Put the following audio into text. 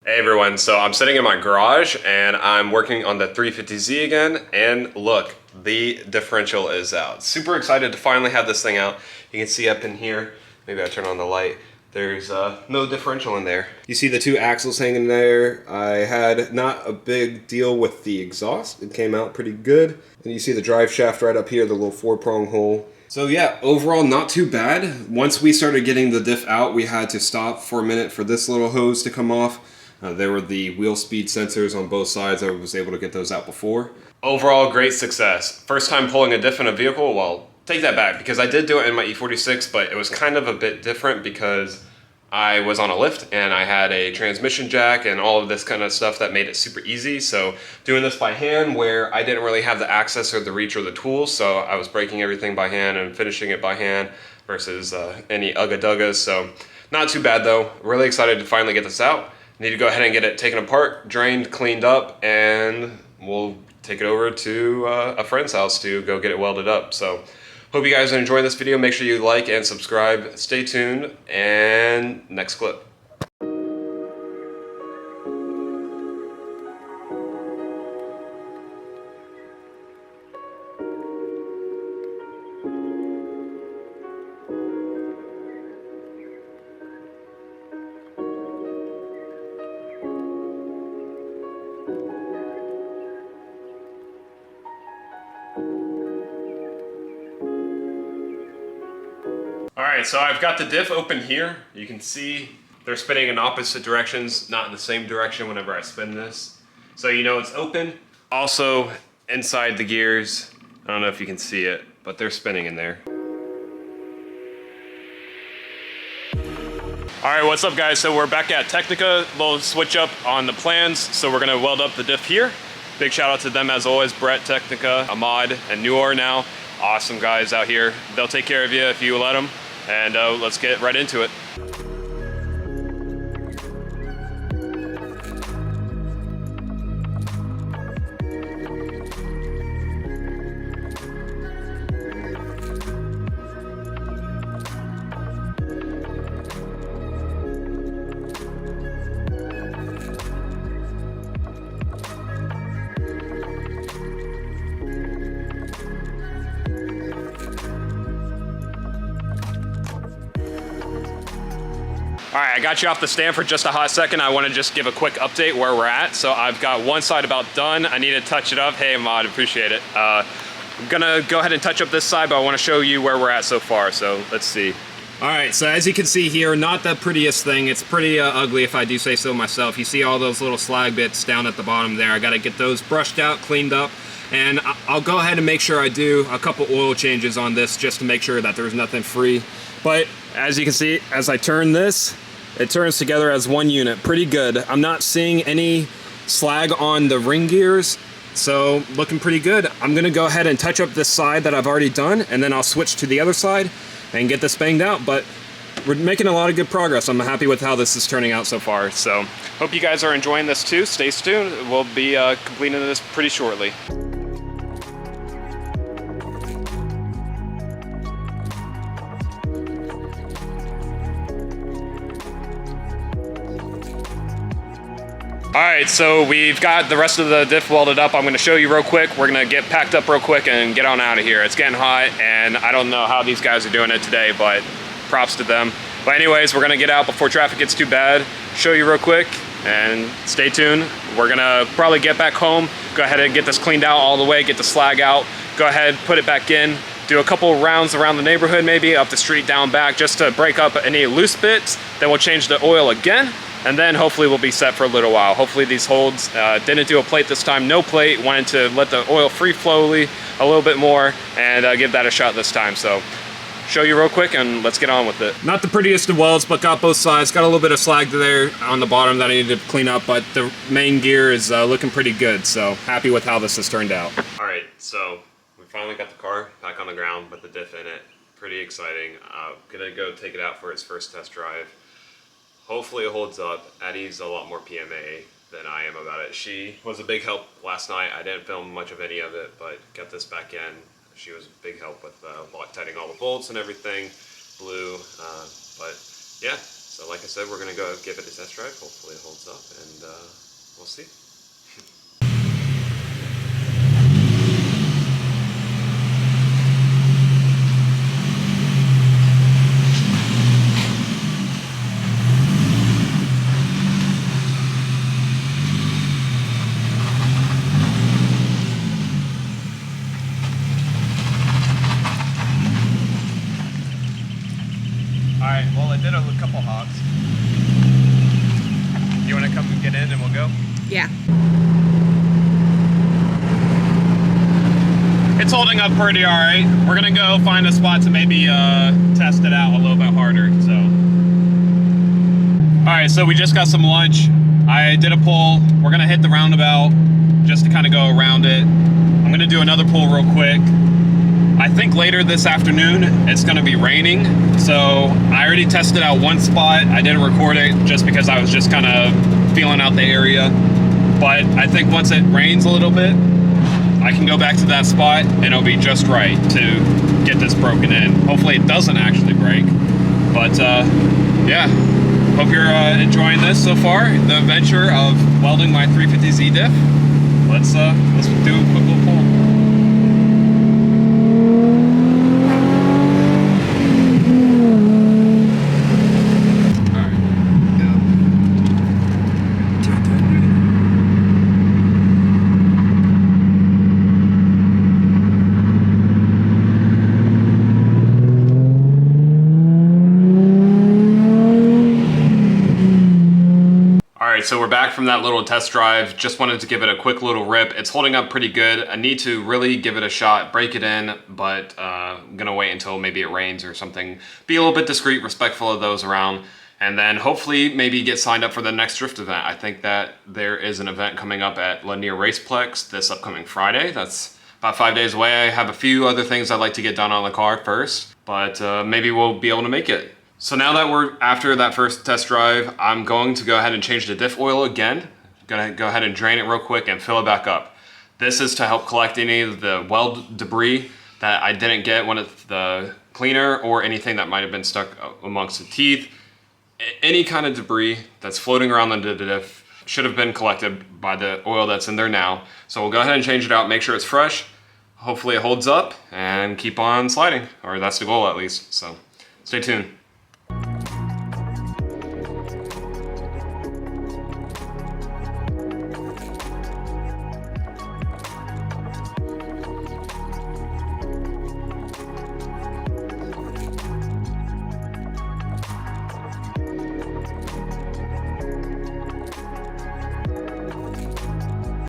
Hey everyone, so I'm sitting in my garage and I'm working on the 350Z again, and look, the differential is out. Super excited to finally have this thing out. You can see up in here, maybe I turn on the light, there's no differential in there. You see the two axles hanging there. I had not a big deal with the exhaust. It came out pretty good. And you see the drive shaft right up here, the little 4-prong hole. So yeah, overall not too bad. Once we started getting the diff out, we had to stop for a minute for this little hose to come off. There were the wheel speed sensors on both sides. I was able to get those out before. Overall, great success. First time pulling a diff in a vehicle. Well, take that back, because I did do it in my E46, but it was kind of a bit different because I was on a lift and I had a transmission jack and all of this kind of stuff that made it super easy. So doing this by hand, where I didn't really have the access or the reach or the tools, so I was breaking everything by hand and finishing it by hand versus any ugga-duggas. So not too bad though. Really excited to finally get this out. Need to go ahead and get it taken apart, drained, cleaned up, and we'll take it over to a friend's house to go get it welded up. So hope you guys are enjoying this video. Make sure you like and subscribe. Stay tuned, and next clip. Alright, so I've got the diff open here. You can see they're spinning in opposite directions, not in the same direction whenever I spin this. So you know it's open. Also, inside the gears, I don't know if you can see it, but they're spinning in there. Alright, what's up guys? So we're back at Technica, little switch up on the plans. So we're gonna weld up the diff here. Big shout out to them as always, Brett, Technica, Ahmad, and Nuor now. Awesome guys out here. They'll take care of you if you let them. And let's get right into it. All right, I got you off the stand for just a hot second. I want to just give a quick update where we're at. So I've got one side about done. I need to touch it up. Hey, Ahmad, appreciate it. I'm gonna go ahead and touch up this side, but I want to show you where we're at so far. So let's see. All right, so as you can see here, not the prettiest thing. It's pretty ugly if I do say so myself. You see all those little slag bits down at the bottom there. I got to get those brushed out, cleaned up. And I'll go ahead and make sure I do a couple oil changes on this just to make sure that there's nothing free. But as you can see, as I turn this, it turns together as one unit. Pretty good. I'm not seeing any slag on the ring gears, so looking pretty good. I'm gonna go ahead and touch up this side that I've already done, and then I'll switch to the other side and get this banged out. But we're making a lot of good progress. I'm happy with how this is turning out so far. So hope you guys are enjoying this too. Stay tuned. We'll be completing this pretty shortly. Alright, so we've got the rest of the diff welded up. I'm going to show you real quick. We're going to get packed up real quick and get on out of here. It's getting hot, and I don't know how these guys are doing it today, but props to them. But anyways, we're going to get out before traffic gets too bad. Show you real quick, and stay tuned. We're going to probably get back home, go ahead and get this cleaned out all the way, get the slag out, go ahead, put it back in, do a couple rounds around the neighborhood, maybe up the street, down back, just to break up any loose bits. Then we'll change the oil again. And then hopefully we'll be set for a little while. Hopefully these holds, didn't do a plate this time, no plate. Wanted to let the oil free flowly a little bit more and give that a shot this time. So show you real quick and let's get on with it. Not the prettiest of welds, but got both sides. Got a little bit of slag there on the bottom that I need to clean up, but the main gear is looking pretty good. So happy with how this has turned out. All right, so we finally got the car back on the ground with the diff in it. Pretty exciting. Gonna go take it out for its first test drive. Hopefully it holds up. Addie's a lot more PMA than I am about it. She was a big help last night. I didn't film much of any of it, but got this back in. She was a big help with tightening all the bolts and everything. But yeah, So like I said, we're gonna go give it a test drive. Hopefully it holds up, and we'll see. Alright, well, I did a couple hogs. You want to come and get in and we'll go? Yeah. It's holding up pretty alright. We're going to go find a spot to maybe test it out a little bit harder. So, alright, so we just got some lunch. I did a pull. We're going to hit the roundabout just to kind of go around it. I'm going to do another pull real quick. I think later this afternoon it's going to be raining, so I already tested out one spot. I didn't record it just because I was just kind of feeling out the area, but I think once it rains a little bit, I can go back to that spot and it'll be just right to get this broken in. Hopefully it doesn't actually break, but yeah, hope you're enjoying this so far, the adventure of welding my 350Z diff. Let's do a quick little pull. Alright, so we're back from that little test drive. Just wanted to give it a quick little rip. It's holding up pretty good. I need to really give it a shot, break it in, but I'm gonna wait until maybe it rains or something. Be a little bit discreet, respectful of those around, and then hopefully maybe get signed up for the next drift event. I think that there is an event coming up at Lanier Raceplex this upcoming Friday. That's about 5 days away. I have a few other things I'd like to get done on the car first, but maybe we'll be able to make it. So now that we're after that first test drive, I'm going to go ahead and change the diff oil again. Gonna go ahead and drain it real quick and fill it back up. This is to help collect any of the weld debris that I didn't get when it's the cleaner, or anything that might have been stuck amongst the teeth. Any kind of debris that's floating around the diff should have been collected by the oil that's in there now. So we'll go ahead and change it out, make sure it's fresh. Hopefully it holds up and keep on sliding, or that's the goal at least. So stay tuned.